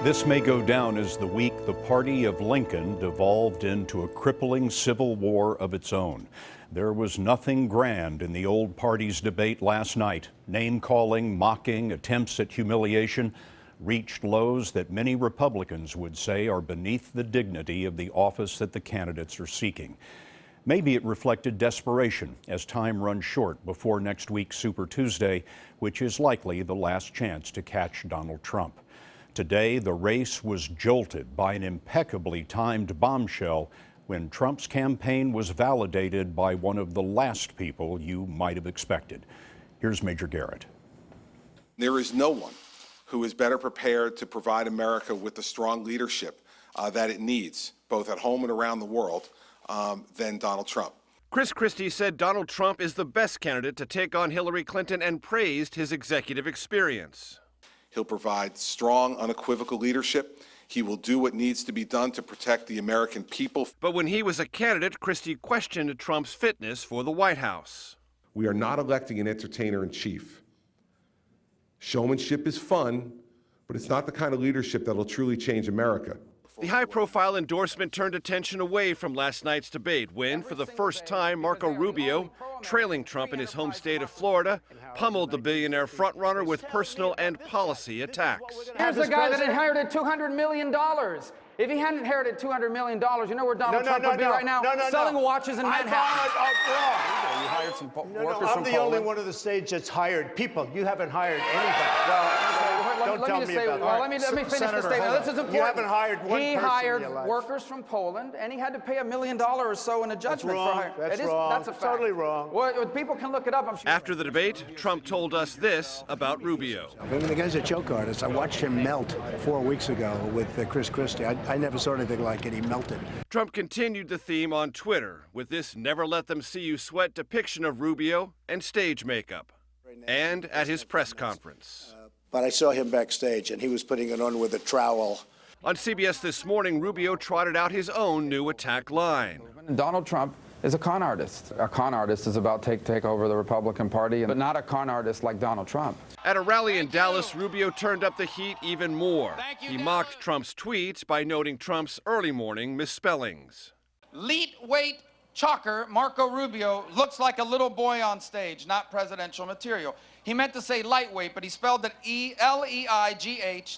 This may go down as the week the party of Lincoln devolved into a crippling civil war of its own. There was nothing grand in the old party's debate last night. Name-calling, mocking, attempts at humiliation reached lows that many Republicans would say are beneath the dignity of the office that the candidates are seeking. Maybe it reflected desperation as time runs short before next week's Super Tuesday, which is likely the last chance to catch Donald Trump. Today, the race was jolted by an impeccably timed bombshell when Trump's campaign was validated by one of the last people you might have expected. Here's Major Garrett. There is no one who is better prepared to provide America with the strong leadership that it needs, both at home and around the world, than Donald Trump. Christie said Donald Trump is the best candidate to take on Hillary Clinton and praised his executive experience. He'll provide strong, unequivocal leadership. He will do what needs to be done to protect the American people. But when he was a candidate, Christie questioned Trump's fitness for the White House. We are not electing an entertainer-in-chief. Showmanship is fun, but it's not the kind of leadership that will truly change America. The high-profile endorsement turned attention away from last night's debate when, for the first time, Marco Rubio, trailing Trump in his home state of Florida, pummeled the billionaire frontrunner with personal and policy attacks. Here's the guy that inherited $200 million. If he hadn't inherited $200 million, you know where Donald Trump would be right now? Selling watches in Manhattan. You hired some workers from I'm the only one on the stage that's hired people. You haven't hired anybody. Don't tell me about that. Let me finish the statement. This is important. You haven't hired one person. He hired workers from Poland, and he had to pay $1 million or so in a judgment for hiring. That's wrong. That's a fact. Totally wrong. Well, people can look it up. I'm sure. After the debate, Trump told us this about Rubio. I mean, the guy's a joke artist. I watched him melt 4 weeks ago with Christie. I never saw anything like it. He melted. Trump continued the theme on Twitter with this never let them see you sweat depiction of Rubio and stage makeup. And at his press conference. But I saw him backstage, and he was putting it on with a trowel. On CBS This Morning, Rubio trotted out his own new attack line. Donald Trump is a con artist. A con artist is about to take over the Republican Party, but not a con artist like Donald Trump. At a rally in Dallas, Rubio turned up the heat even more. He mocked Trump's tweets by noting Trump's early morning misspellings. Leet weight chalker Marco Rubio looks like a little boy on stage, not presidential material. He meant to say lightweight, but he spelled it Leight,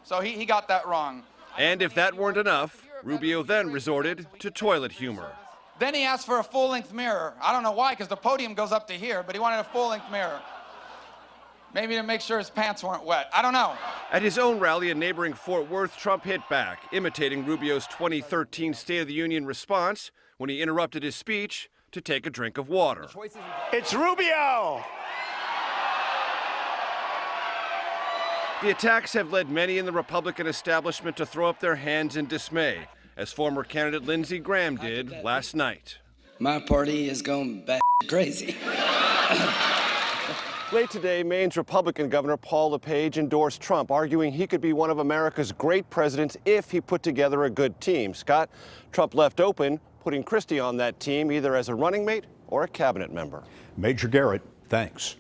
so he got that wrong. And if that weren't enough, Rubio then resorted to toilet humor. Then he asked for a full-length mirror. I don't know why, because the podium goes up to here, but he wanted a full-length mirror. Maybe to make sure his pants weren't wet. I don't know. At his own rally in neighboring Fort Worth, Trump hit back, imitating Rubio's 2013 State of the Union response when he interrupted his speech to take a drink of water. It's Rubio! The attacks have led many in the Republican establishment to throw up their hands in dismay, as former candidate Lindsey Graham did last night. My party is going bat crazy. Late today, Maine's Republican Governor Paul LePage endorsed Trump, arguing he could be one of America's great presidents if he put together a good team. Scott, Trump left open, putting Christie on that team either as a running mate or a cabinet member. Major Garrett, thanks.